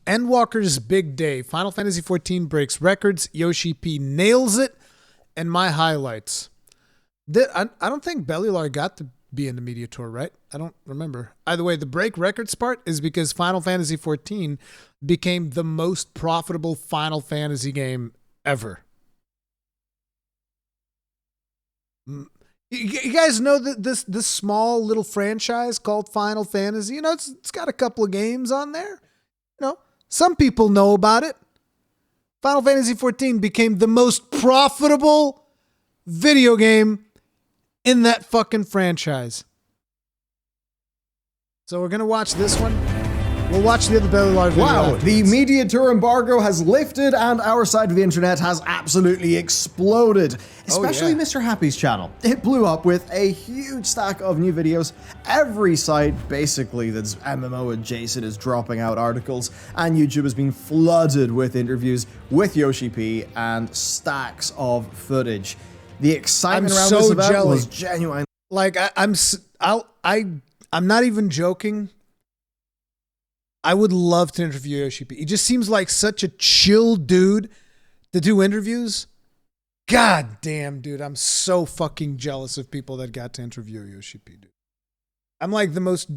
Endwalker's big day. Final Fantasy XIV breaks records. Yoshi P nails it. And my highlights. I don't think Bellular got to be in the media tour, right? I don't remember. Either way, the break records part is because Final Fantasy XIV became the most profitable Final Fantasy game ever. You guys know that this small little franchise called Final Fantasy, you know, it's got a couple of games on there. You know, some people know about it. Final Fantasy XIV became the most profitable video game in that fucking franchise. So we're going to watch this one. We'll watch the other Bellular video. Wow, the media tour embargo has lifted and our side of the internet has absolutely exploded. Especially Mr. Happy's channel. It blew up with a huge stack of new videos. Every site basically that's MMO adjacent is dropping out articles, and YouTube has been flooded with interviews with Yoshi P and stacks of footage. The excitement around this event was genuine. Like I'm not even joking. I would love to interview Yoshi P. He just seems like such a chill dude to do interviews. God damn, dude. I'm so fucking jealous of people that got to interview Yoshi P, dude. I'm like the most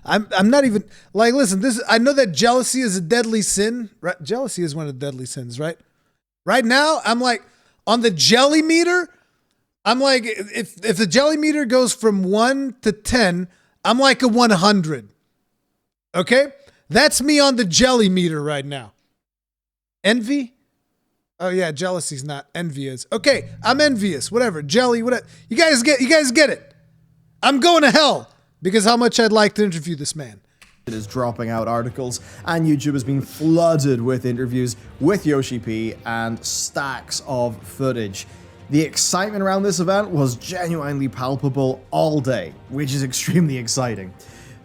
I'm not even like, listen, I know that jealousy is a deadly sin, right? Jealousy is one of the deadly sins, right? Right now, I'm like on the jelly meter. I'm like, if the jelly meter goes from 1 to 10, I'm like a 100. Okay? That's me on the jelly meter right now. Envy? Oh yeah, jealousy's not. Envy is. Okay, I'm envious. Whatever. Jelly, whatever. You guys get it. I'm going to hell because how much I'd like to interview this man. It is dropping out articles, and YouTube has been flooded with interviews with Yoshi P and stacks of footage. The excitement around this event was genuinely palpable all day, which is extremely exciting.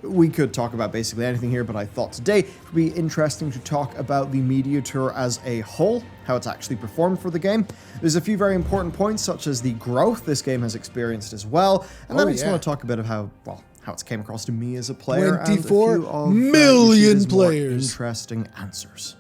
We could talk about basically anything here, but I thought today it would be interesting to talk about the media tour as a whole, how it's actually performed for the game. There's a few very important points, such as the growth this game has experienced as well, and then I just want to talk a bit of how it's came across to me as a player. 24 million players. Interesting answers.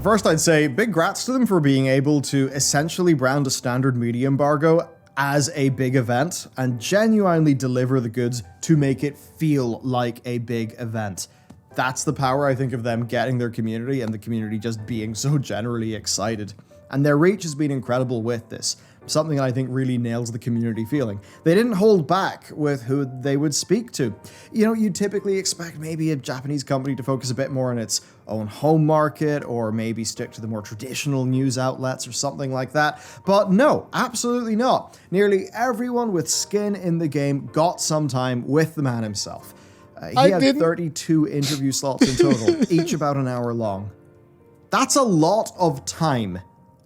First, I'd say big grats to them for being able to essentially brand a standard media embargo as a big event and genuinely deliver the goods to make it feel like a big event. That's the power, I think, of them getting their community and the community just being so generally excited. And their reach has been incredible with this. Something that I think really nails the community feeling. They didn't hold back with who they would speak to. You know, you'd typically expect maybe a Japanese company to focus a bit more on its own home market, or maybe stick to the more traditional news outlets or something like that. But no, absolutely not. Nearly everyone with skin in the game got some time with the man himself. He had 32 interview slots in total, each about an hour long. That's a lot of time.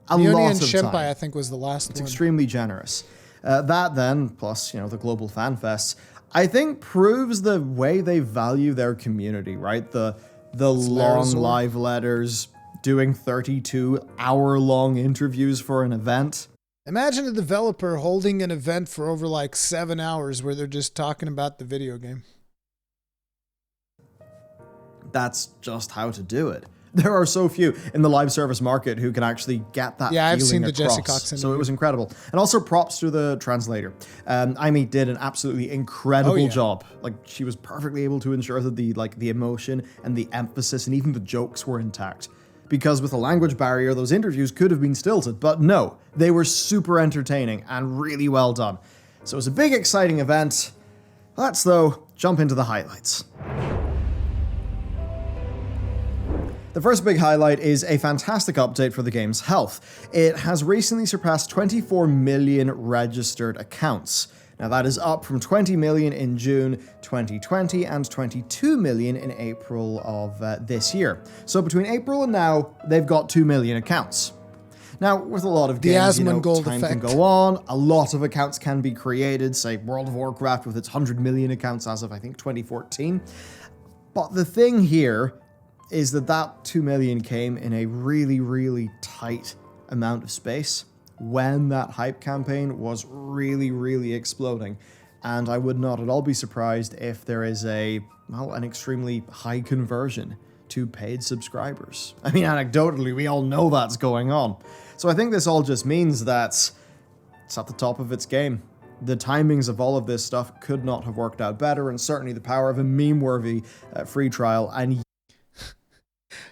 Leonie and Shenpai, I think, was the last one. It's extremely generous. That then, plus, you know, the global fan fests, I think proves the way they value their community, right? The long live letters, doing 32-hour-long interviews for an event. Imagine a developer holding an event for over like 7 hours where they're just talking about the video game. That's just how to do it. There are so few in the live service market who can actually get that feeling I've seen the across. Jesse Cox interview. So it was incredible. And also props to the translator. Aimee did an absolutely incredible job. Like, she was perfectly able to ensure that the emotion and the emphasis and even the jokes were intact. Because with a language barrier, those interviews could have been stilted, but no, they were super entertaining and really well done. So it was a big, exciting event. Let's, though, jump into the highlights. The first big highlight is a fantastic update for the game's health. It has recently surpassed 24 million registered accounts. Now that is up from 20 million in June 2020 and 22 million in April of this year. So between April and now, they've got 2 million accounts. Now, with a lot of games, time can go on, a lot of accounts can be created, say World of Warcraft with its 100 million accounts as of, I think, 2014. But the thing here is that 2 million came in a really, really tight amount of space when that hype campaign was really, really exploding. And I would not at all be surprised if there is an extremely high conversion to paid subscribers. I mean, anecdotally, we all know that's going on. So I think this all just means that it's at the top of its game. The timings of all of this stuff could not have worked out better, and certainly the power of a meme-worthy free trial. And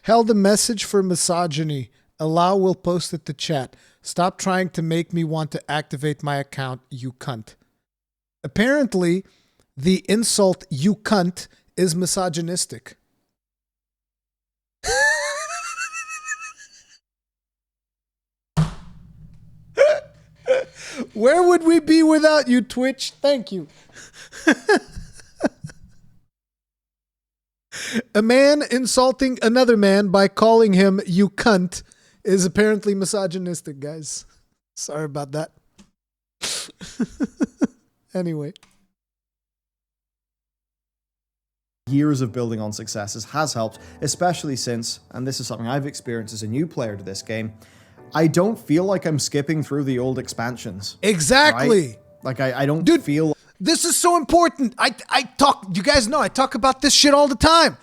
held a message for misogyny. Allow will post it to chat. Stop trying to make me want to activate my account, you cunt. Apparently, the insult "you cunt" is misogynistic. Where would we be without you, Twitch? Thank you. A man insulting another man by calling him "you cunt" is apparently misogynistic, guys. Sorry about that. Anyway. Years of building on successes has helped, especially since, and this is something I've experienced as a new player to this game, I don't feel like I'm skipping through the old expansions. Exactly. Right? Like, I don't feel... This is so important. You guys know, I talk about this shit all the time.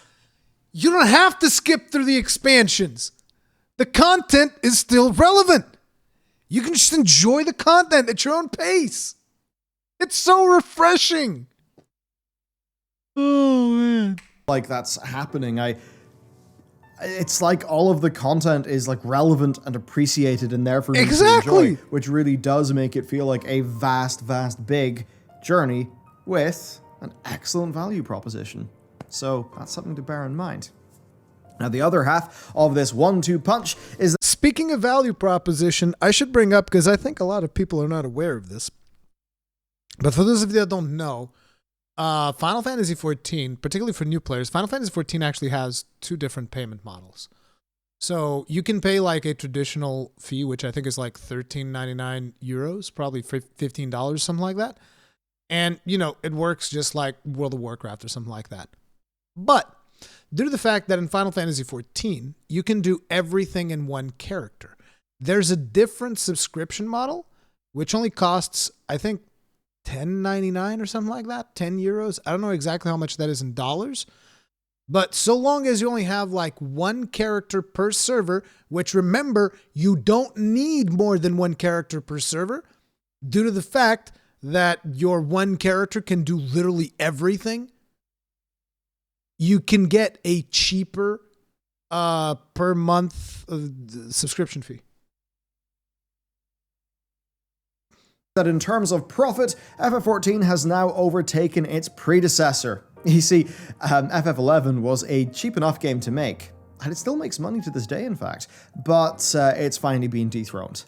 You don't have to skip through the expansions. The content is still relevant. You can just enjoy the content at your own pace. It's so refreshing. Oh, man. Like, that's happening. It's like all of the content is like relevant and appreciated and there for me to enjoy, which really does make it feel like a vast, big journey with an excellent value proposition. So that's something to bear in mind. Now, the other half of this 1-2 punch is... Speaking of value proposition, I should bring up, because I think a lot of people are not aware of this, but for those of you that don't know, Final Fantasy XIV, particularly for new players, Final Fantasy XIV actually has two different payment models. So you can pay like a traditional fee, which I think is like €13.99 euros, probably $15, something like that. And, you know, it works just like World of Warcraft or something like that. But due to the fact that in Final Fantasy XIV, you can do everything in one character, there's a different subscription model, which only costs, I think, $10.99 or something like that, 10 euros. I don't know exactly how much that is in dollars. But so long as you only have like one character per server, which remember, you don't need more than one character per server due to the fact that your one character can do literally everything, you can get a cheaper per month subscription fee. That in terms of profit, FF14 has now overtaken its predecessor. You see, FF11 was a cheap enough game to make, and it still makes money to this day, in fact, but it's finally been dethroned.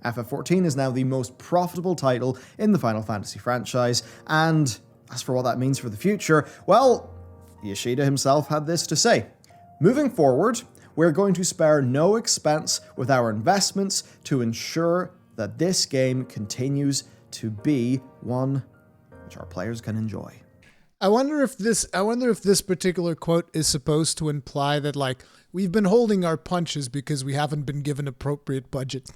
FF14 is now the most profitable title in the Final Fantasy franchise, and as for what that means for the future, well, Yoshida himself had this to say. Moving forward, we're going to spare no expense with our investments to ensure that this game continues to be one which our players can enjoy. I wonder if this particular quote is supposed to imply that, like, we've been holding our punches because we haven't been given appropriate budget.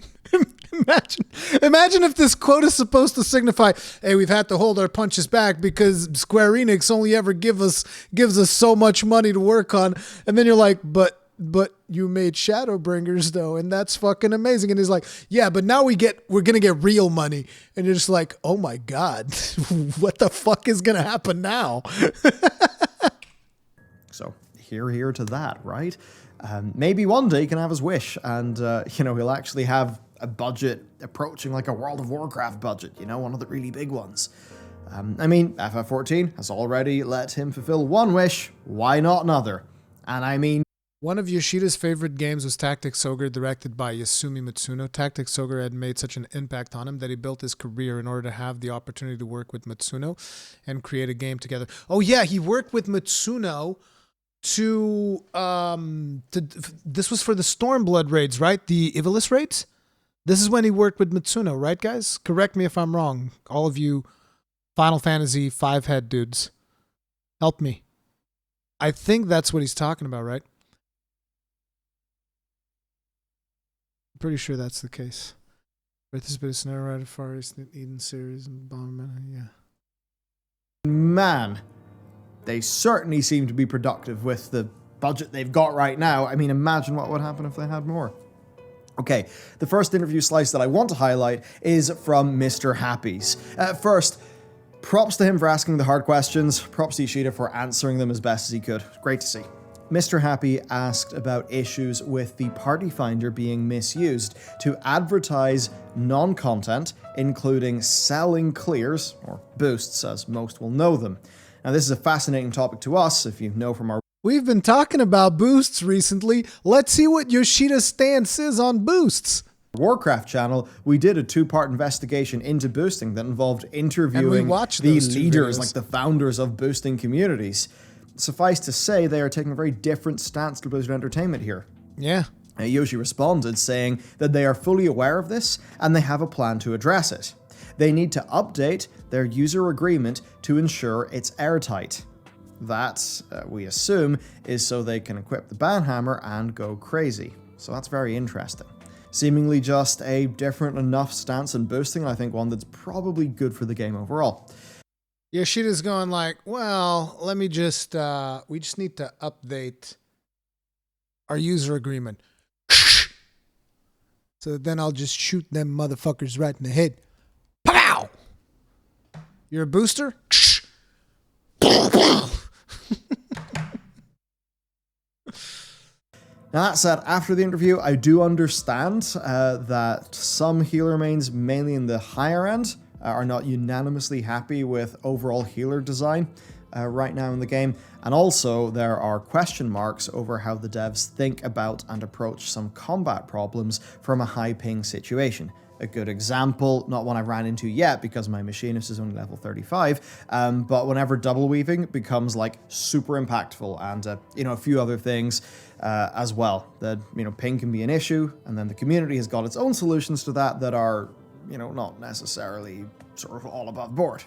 Imagine if this quote is supposed to signify, hey, we've had to hold our punches back because Square Enix only ever gives us so much money to work on. And then you're like, but you made Shadowbringers though, and that's fucking amazing. And he's like, yeah, but now we're gonna get real money. And you're just like, oh my God, what the fuck is gonna happen now? So here to that, right? Maybe one day he can have his wish, and he'll actually have a budget approaching like a World of Warcraft budget, one of the really big ones. FF14 has already let him fulfill one wish, why not another? And one of Yoshida's favorite games was Tactics Ogre, directed by Yasumi Matsuno. Tactics Ogre had made such an impact on him that he built his career in order to have the opportunity to work with Matsuno and create a game together. Oh yeah, he worked with Matsuno to this was for the Stormblood raids, right? The Ivalice raids? This is when he worked with Matsuno, right, guys? Correct me if I'm wrong. All of you Final Fantasy V head dudes. Help me. I think that's what he's talking about, right? Pretty sure that's the case. Right, this bit of Snow Rider, Far East, Eden series, and Bomberman, yeah. Man, they certainly seem to be productive with the budget they've got right now. I mean, imagine what would happen if they had more. Okay, the first interview slice that I want to highlight is from Mr. Happy's. First, props to him for asking the hard questions. Props to Yoshida for answering them as best as he could. Great to see. Mr. Happy asked about issues with the Party Finder being misused to advertise non-content, including selling clears, or boosts as most will know them. Now, this is a fascinating topic to us, if you know from our We've been talking about boosts recently. Let's see what Yoshida's stance is on boosts. Warcraft channel. We did a 2-part investigation into boosting that involved interviewing the leaders, like the founders of boosting communities. Suffice to say, they are taking a very different stance to Blizzard Entertainment here. Yeah. Yoshi responded saying that they are fully aware of this and they have a plan to address it. They need to update their user agreement to ensure it's airtight. That, we assume, is so they can equip the banhammer and go crazy. So that's very interesting. Seemingly just a different enough stance in boosting, I think one that's probably good for the game overall. Yoshida's going like, well, let me just, we just need to update our user agreement. So then I'll just shoot them motherfuckers right in the head. Pow! You're a booster? Now that said, after the interview, I do understand that some healer mains, mainly in the higher end, are not unanimously happy with overall healer design right now in the game. And also, there are question marks over how the devs think about and approach some combat problems from a high ping situation. A good example, not one I've ran into yet because my machinist is only level 35, but whenever double weaving becomes like super impactful and, a few other things as well. That, ping can be an issue, and then the community has got its own solutions to that are, not necessarily sort of all above board.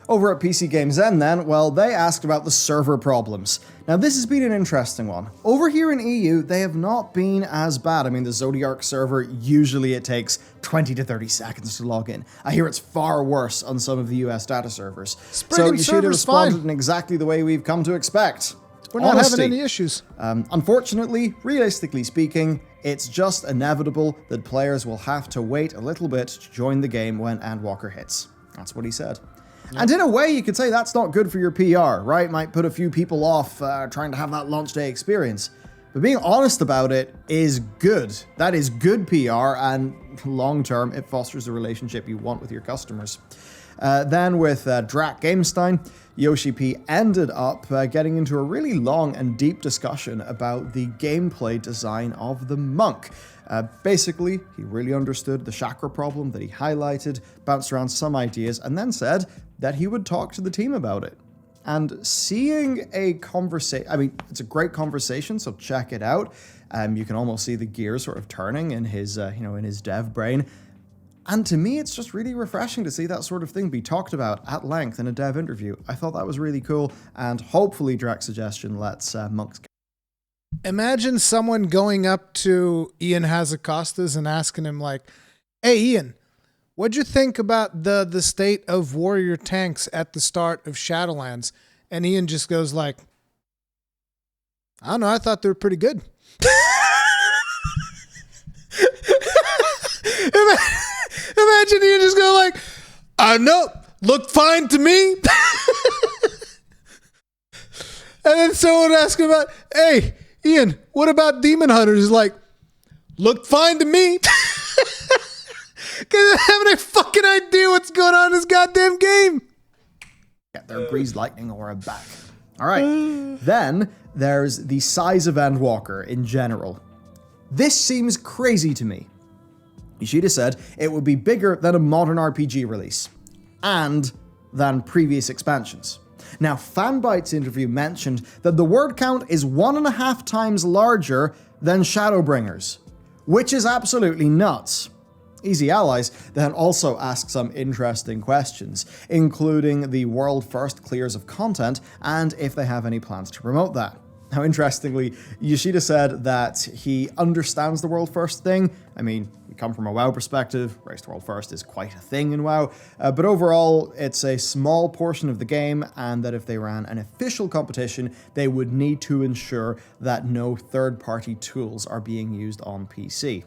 Over at PC Games End then, well, they asked about the server problems. Now, this has been an interesting one. Over here in EU, they have not been as bad. I mean, the Zodiac server, usually it takes 20 to 30 seconds to log in. I hear it's far worse on some of the US data servers. So Yoshida responded in exactly the way we've come to expect. We're not having any issues. Unfortunately, realistically speaking, it's just inevitable that players will have to wait a little bit to join the game when Endwalker hits. That's what he said. Yep. And in a way, you could say that's not good for your PR, right? Might put a few people off trying to have that launch day experience. But being honest about it is good. That is good PR, and long-term, it fosters the relationship you want with your customers. Then with Drac Gamestein, Yoshi P ended up getting into a really long and deep discussion about the gameplay design of the monk. Basically, he really understood the chakra problem that he highlighted, bounced around some ideas, and then said that he would talk to the team about it. And seeing a conversation, I mean, it's a great conversation, so check it out. You can almost see the gears sort of turning in his, in his dev brain. And to me, it's just really refreshing to see that sort of thing be talked about at length in a dev interview. I thought that was really cool, and hopefully Drac's suggestion lets monks. Imagine someone going up to Ian Hazacostas and asking him like, hey, Ian, what'd you think about the state of warrior tanks at the start of Shadowlands? And Ian just goes like, I don't know, I thought they were pretty good. Imagine Ian just go like, I know, looked fine to me. And then someone asked him about, hey, Ian, what about Demon Hunters? He's like, looked fine to me. Because I have no fucking idea what's going on in this goddamn game. Yeah, they're Greased Lightning or a back. All right. Then there's the size of Endwalker in general. This seems crazy to me. Yoshida said it would be bigger than a modern RPG release, and than previous expansions. Now, Fanbyte's interview mentioned that the word count is 1.5 times larger than Shadowbringers, which is absolutely nuts. Easy Allies then also asked some interesting questions, including the world first clears of content and if they have any plans to promote that. Now, interestingly, Yoshida said that he understands the world first thing. I mean, we come from a WoW perspective, race to world first is quite a thing in WoW, but overall, it's a small portion of the game, and that if they ran an official competition, they would need to ensure that no third-party tools are being used on PC.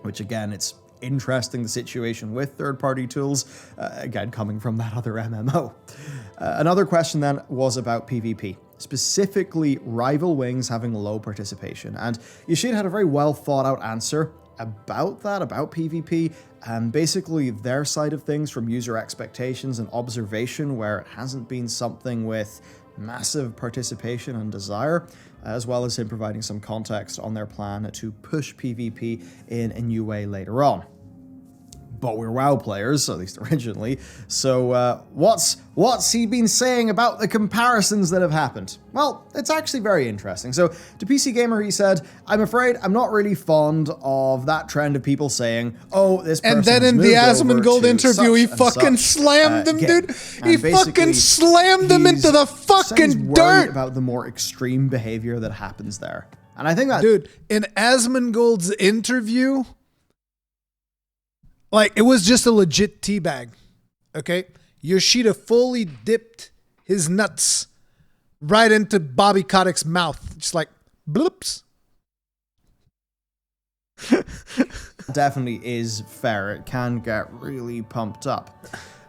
Which again, it's interesting, the situation with third-party tools, again, coming from that other MMO. Another question then was about PvP. Specifically, rival wings having low participation. And Yoshida had a very well thought out answer about that, about PvP, and basically their side of things from user expectations and observation, where it hasn't been something with massive participation and desire, as well as him providing some context on their plan to push PvP in a new way later on. But we're WoW players, at least originally, so what's he been saying about the comparisons that have happened? Well, it's actually very interesting. So, to PC Gamer, he said, "I'm afraid I'm not really fond of that trend of people saying, oh, this person And then in the Asmongold interview, he fucking slammed them, dude. He fucking slammed them into the fucking dirt about the more extreme behavior that happens there. And I think that... Dude, in Asmongold's interview... Like, it was just a legit teabag, okay? Yoshida fully dipped his nuts right into Bobby Kotick's mouth. Just like, bloops. Definitely is fair. It can get really pumped up.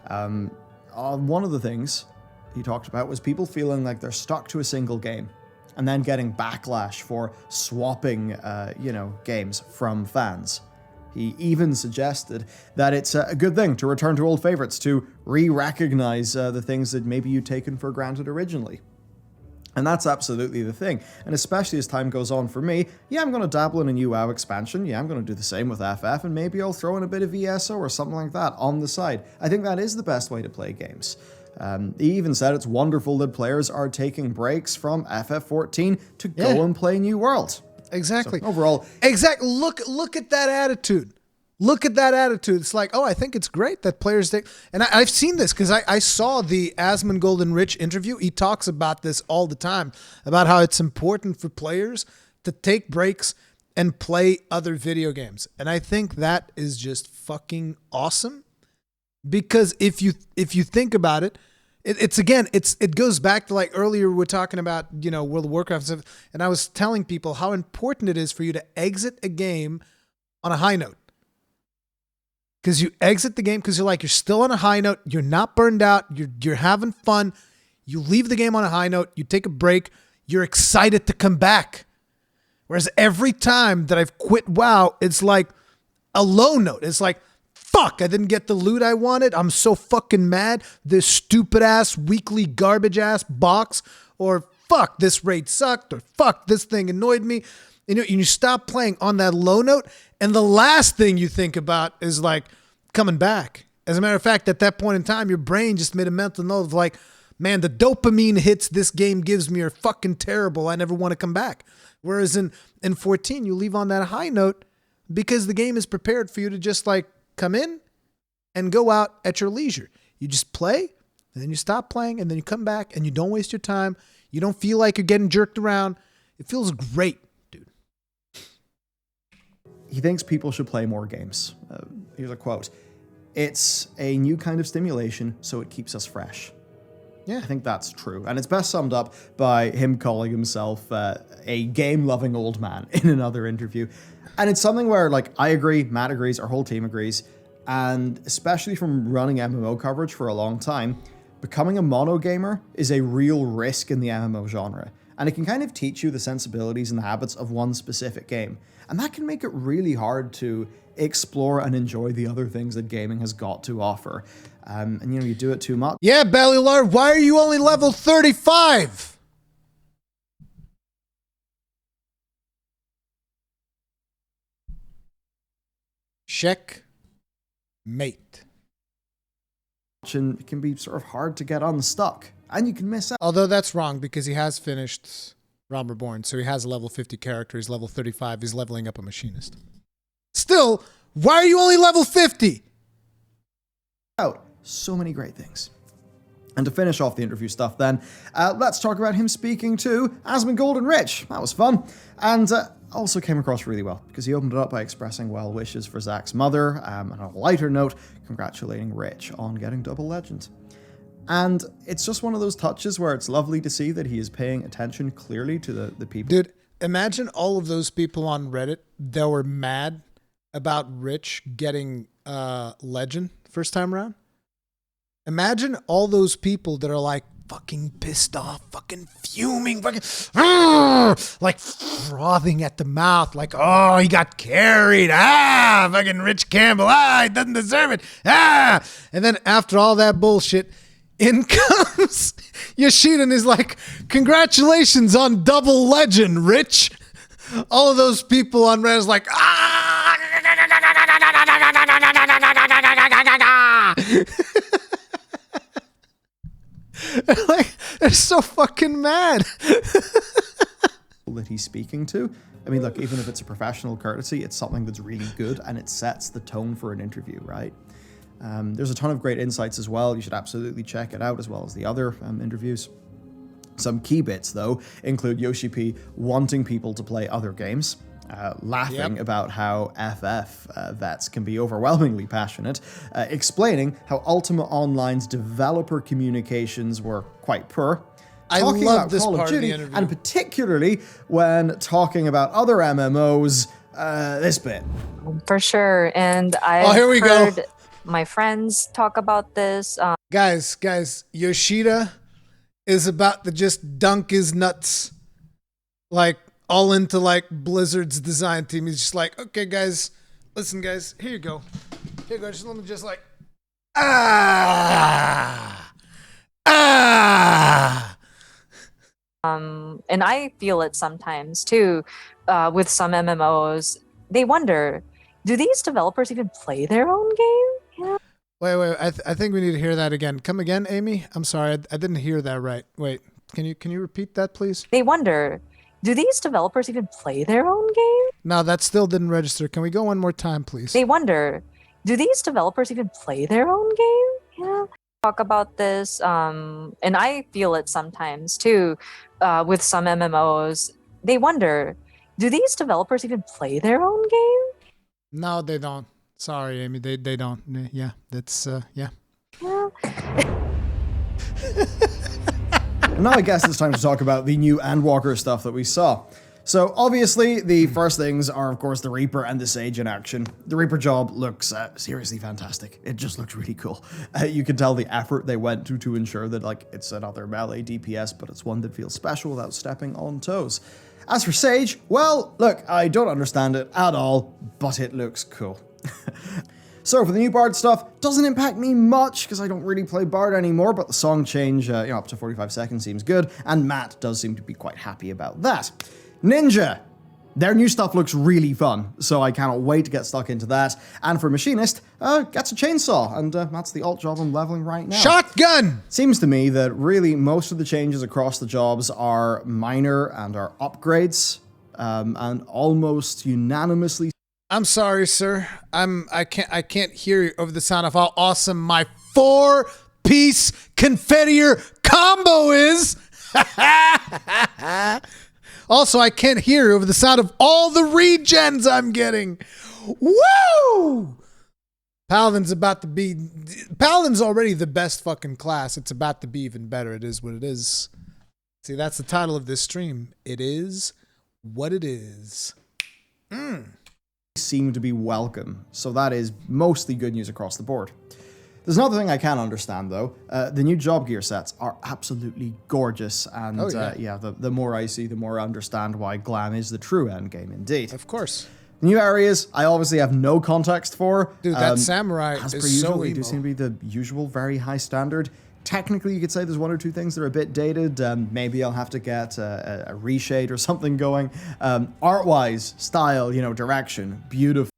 One of the things he talked about was people feeling like they're stuck to a single game and then getting backlash for swapping, games from fans. He even suggested that it's a good thing to return to old favorites, to re-recognize the things that maybe you'd taken for granted originally. And that's absolutely the thing. And especially as time goes on for me, yeah, I'm going to dabble in a new WoW expansion. Yeah, I'm going to do the same with FF, and maybe I'll throw in a bit of ESO or something like that on the side. I think that is the best way to play games. He even said it's wonderful that players are taking breaks from FF14 to go and play New World. Exactly. So overall, Look at that attitude. Look at that attitude. It's like, oh, I think it's great that players take. And I've seen this because I saw the Asmongold and Rich interview. He talks about this all the time, about how it's important for players to take breaks and play other video games. And I think that is just fucking awesome. Because if you think about it, it goes back to, like, earlier we were talking about, World of Warcraft and stuff, and I was telling people how important it is for you to exit a game on a high note. Because you exit the game because you're still on a high note, you're not burned out, you're having fun, you leave the game on a high note, you take a break, you're excited to come back. Whereas every time that I've quit WoW, it's like a low note. It's like, fuck, I didn't get the loot I wanted. I'm so fucking mad. This stupid ass weekly garbage ass box, or fuck, this raid sucked, or fuck, this thing annoyed me. You stop playing on that low note, and the last thing you think about is like coming back. As a matter of fact, at that point in time, your brain just made a mental note of like, man, the dopamine hits this game gives me are fucking terrible. I never want to come back. Whereas in 14, you leave on that high note because the game is prepared for you to just like come in and go out at your leisure. You just play, and then you stop playing, and then you come back, and you don't waste your time. You don't feel like you're getting jerked around. It feels great, dude. He thinks people should play more games. Here's a quote. "It's a new kind of stimulation, so it keeps us fresh." Yeah, I think that's true. And it's best summed up by him calling himself a game-loving old man in another interview. And it's something where, like, I agree, Matt agrees, our whole team agrees, and especially from running MMO coverage for a long time, becoming a mono gamer is a real risk in the MMO genre. And it can kind of teach you the sensibilities and the habits of one specific game. And that can make it really hard to explore and enjoy the other things that gaming has got to offer. And you do it too much. Yeah, Bellular, why are you only level 35? Check mate. And it can be sort of hard to get unstuck, and you can miss out. Although that's wrong, because he has finished Realm Reborn, so he has a level 50 character. He's level 35. He's leveling up a machinist. Still, why are you only level 50? Out so many great things. And to finish off the interview stuff then, let's talk about him speaking to Asmongold and Rich. That was fun. And also came across really well, because he opened it up by expressing well wishes for Zach's mother, and on a lighter note, congratulating Rich on getting double legend. And it's just one of those touches where it's lovely to see that he is paying attention clearly to the people. Dude, imagine all of those people on Reddit that were mad about Rich getting legend first time around. Imagine all those people that are like fucking pissed off, fucking fuming, fucking like frothing at the mouth, like, oh, he got carried. Fucking Rich Campbell. He doesn't deserve it. And then after all that bullshit, in comes Yoshida and is like, congratulations on double legend, Rich. All of those people on Reddit is like, like, they're so fucking mad. That he's speaking to. I mean, look, even if it's a professional courtesy, it's something that's really good and it sets the tone for an interview, right? There's a ton of great insights as well. You should absolutely check it out, as well as the other interviews. Some key bits, though, include Yoshi P wanting people to play other games, laughing about how FF vets can be overwhelmingly passionate, explaining how Ultima Online's developer communications were quite poor, talking about this Call part of Duty, of the interview. and particularly when talking about other MMOs, this bit. For sure. And I've here we go. heard my friends talk about this. Guys, Yoshida is about to just dunk his nuts, like, all into, like, Blizzard's design team. He's just like, okay, guys, listen, guys, here you go. Here you go. Just let me just, like, And I feel it sometimes too, with some MMOs. They wonder, do these developers even play their own game? Yeah. Wait. I think we need to hear that again. Come again, Amy? I'm sorry. I didn't hear that right. Wait, can you repeat that, please? They wonder, do these developers even play their own game? No, that still didn't register. Can we go one more time, please? They wonder, do these developers even play their own game? Yeah. Talk about this, and I feel it sometimes too, with some MMOs. They wonder, do these developers even play their own game? No, they don't. Sorry, Amy. They don't. Yeah, that's yeah. Yeah. Now I guess it's time to talk about the new Endwalker stuff that we saw. So obviously the first things are of course the Reaper and the Sage in action. The Reaper job looks seriously fantastic. It just looks really cool. You can tell the effort they went to ensure that like it's another melee DPS, but it's one that feels special without stepping on toes. As for Sage, well, look, I don't understand it at all, but it looks cool. So for the new Bard stuff, doesn't impact me much because I don't really play Bard anymore, but the song change, up to 45 seconds seems good, and Matt does seem to be quite happy about that. Ninja, their new stuff looks really fun, so I cannot wait to get stuck into that. And for Machinist, gets a chainsaw, and that's the alt job I'm leveling right now. Shotgun! Seems to me that really most of the changes across the jobs are minor and are upgrades, and almost unanimously. I'm sorry, sir. I can't hear you over the sound of how awesome my 4-piece Confetti combo is. Also, I can't hear you over the sound of all the regens I'm getting. Woo! Paladin's already the best fucking class. It's about to be even better. It is what it is. See, that's the title of this stream. It is what it is. Seem to be welcome, so that is mostly good news across the board. There's another thing I can't understand though. The new job gear sets are absolutely gorgeous, and the more I see, the more I understand why glam is the true end game indeed. Of course. New areas, I obviously have no context for. Dude, that samurai as per is usual, so they emo. do seem to be the usual very high standard. Technically, you could say there's one or two things that are a bit dated. Maybe I'll have to get a reshade or something going. Art-wise, style, direction, beautiful.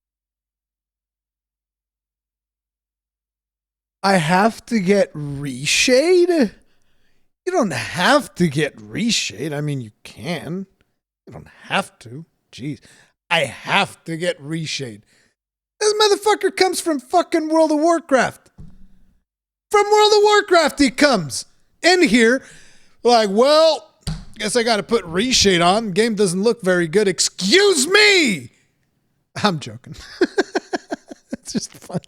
I have to get reshade? You don't have to get reshade. I mean, you can. You don't have to. Jeez. I have to get reshade. This motherfucker comes from fucking World of Warcraft. from World of Warcraft he comes in here like, well, guess I got to put reshade on. Game doesn't look very good. Excuse me. I'm joking. It's just funny.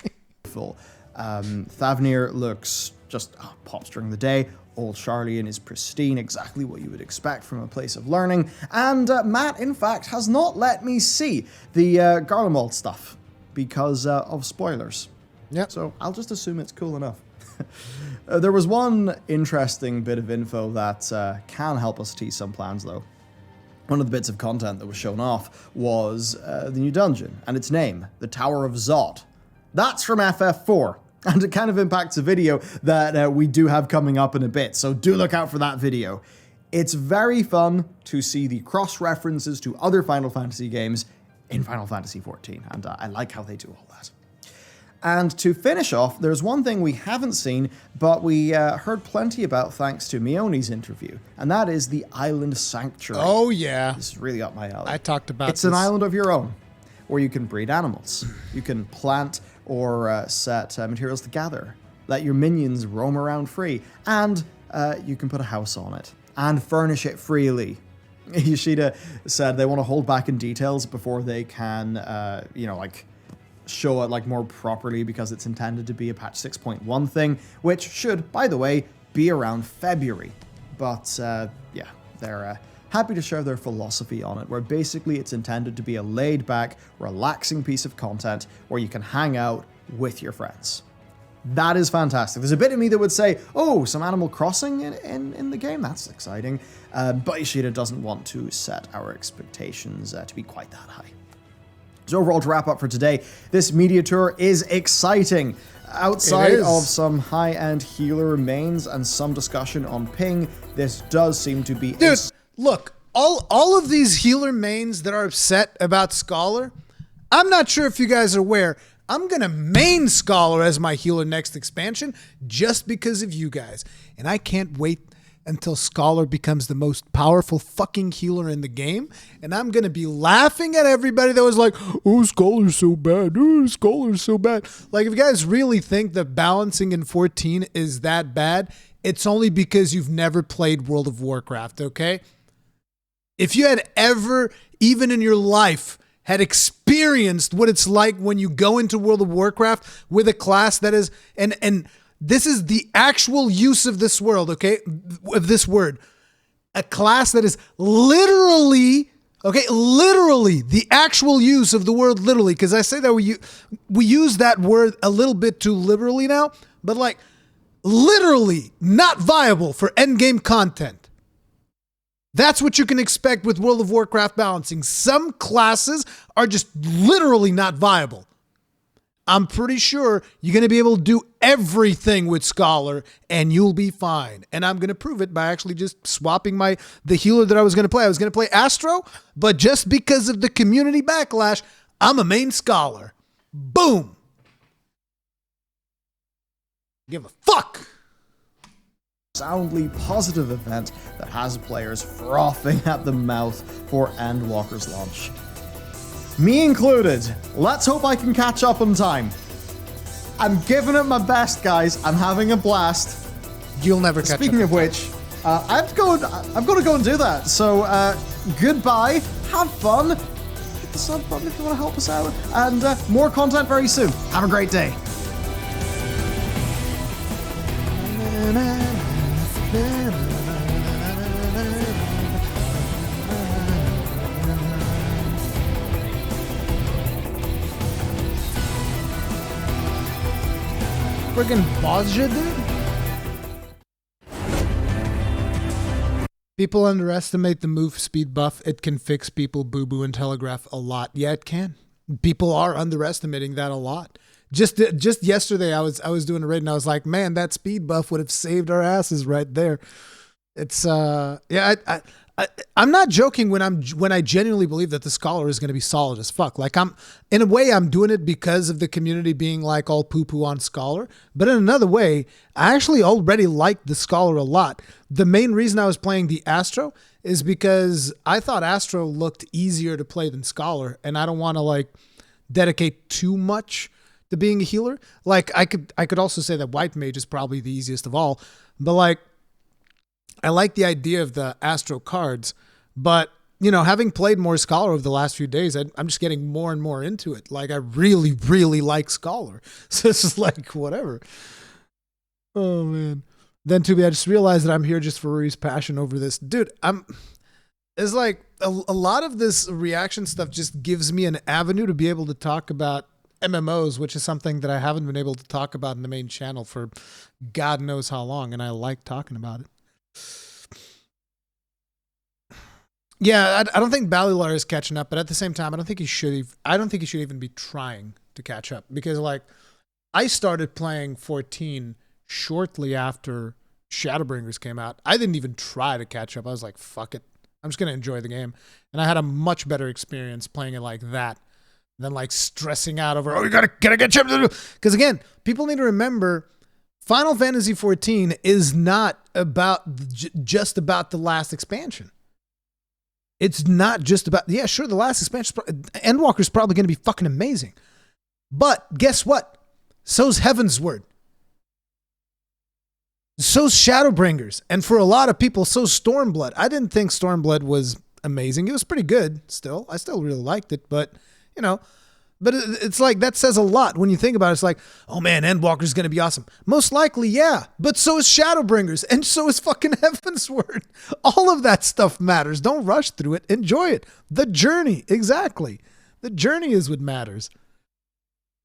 Thavnir looks just pops during the day. Old Charlian is pristine, exactly what you would expect from a place of learning. And Matt, in fact, has not let me see the Garlemald stuff because of spoilers. Yep. So I'll just assume it's cool enough. There was one interesting bit of info that can help us tease some plans, though. One of the bits of content that was shown off was the new dungeon and its name, the Tower of Zod. That's from FF4. And it kind of impacts a video that we do have coming up in a bit, so do look out for that video. It's very fun to see the cross-references to other Final Fantasy games in Final Fantasy XIV, and I like how they do all that. And to finish off, there's one thing we haven't seen, but we heard plenty about thanks to Mioni's interview, and that is the Island Sanctuary. Oh, yeah. This is really up my alley. I talked about It's an island of your own, where you can breed animals. You can plant or set materials to gather, let your minions roam around free, and you can put a house on it and furnish it freely. Yoshida said they want to hold back in details before they can, show it more properly because it's intended to be a patch 6.1 thing, which should, by the way, be around February. But they're happy to share their philosophy on it, where basically it's intended to be a laid-back, relaxing piece of content where you can hang out with your friends. That is fantastic. There's a bit of me that would say, oh, some Animal Crossing in the game? That's exciting. But Yoshida doesn't want to set our expectations to be quite that high. So overall, to wrap up for today, this media tour is exciting. Outside of some high-end healer mains and some discussion on ping, this does seem to be... Dude, look, all of these healer mains that are upset about Scholar, I'm not sure if you guys are aware, I'm going to main Scholar as my healer next expansion just because of you guys. And I can't wait until Scholar becomes the most powerful fucking healer in the game. And I'm going to be laughing at everybody that was like, oh, Scholar's so bad. Oh, Scholar's so bad. Like, if you guys really think that balancing in 14 is that bad, it's only because you've never played World of Warcraft, okay? If you had ever, even in your life, had experienced what it's like when you go into World of Warcraft with a class that is, and this is the actual use of this world, okay, of this word, a class that is literally, okay, literally the actual use of the word literally, because I say that we use that word a little bit too liberally now, but like literally not viable for endgame content. That's what you can expect with World of Warcraft balancing. Some classes are just literally not viable. I'm pretty sure you're going to be able to do everything with Scholar and you'll be fine. And I'm going to prove it by actually just swapping the healer that I was going to play. I was going to play Astro, but just because of the community backlash, I'm a main Scholar. Boom. Give a fuck. Soundly positive event that has players frothing at the mouth for Endwalker's launch. Me included. Let's hope I can catch up on time. I'm giving it my best, guys. I'm having a blast. You'll never catch up. Speaking of which, I'm going to go and do that. So, goodbye. Have fun. Hit the sub button if you want to help us out. And more content very soon. Have a great day. Friggin' Bozja, dude. People underestimate the move speed buff. It can fix people boo-boo and telegraph a lot. Yeah, it can. People are underestimating that a lot. Just yesterday, I was doing a raid and I was like, man, that speed buff would have saved our asses right there. It's I'm not joking when I genuinely believe that the Scholar is going to be solid as fuck. Like, in a way I'm doing it because of the community being like all poo-poo on Scholar, but in another way, I actually already liked the Scholar a lot. The main reason I was playing the Astro is because I thought Astro looked easier to play than Scholar, and I don't want to like dedicate too much to being a healer. Like I could also say that White Mage is probably the easiest of all, but like I like the idea of the Astro cards, but you know, having played more Scholar over the last few days, I'm just getting more and more into it. Like I really, really like Scholar. So it's just like whatever. Oh man. Then too bad I just realized that I'm here just for Ruri's passion over this. Dude, it's like a lot of this reaction stuff just gives me an avenue to be able to talk about MMOs, which is something that I haven't been able to talk about in the main channel for God knows how long, and I like talking about it. Yeah, I don't think Bellular is catching up, but at the same time, I don't think he should even be trying to catch up, because like I started playing 14 shortly after Shadowbringers came out. I didn't even try to catch up. I was like, fuck it. I'm just going to enjoy the game. And I had a much better experience playing it like that than like stressing out over, oh, you gotta get you. Because again, people need to remember Final Fantasy XIV is not just about the last expansion. It's not just about, yeah, sure, the last expansion, Endwalker is probably going to be fucking amazing. But guess what? So's Heavensward. So's Shadowbringers. And for a lot of people, so's Stormblood. I didn't think Stormblood was amazing. It was pretty good still. I still really liked it, but, you know, but it's like, that says a lot when you think about it. It's like, oh man, Endwalker's going to be awesome. Most likely, yeah, but so is Shadowbringers, and so is fucking Heavensward. All of that stuff matters. Don't rush through it. Enjoy it. The journey, exactly. The journey is what matters.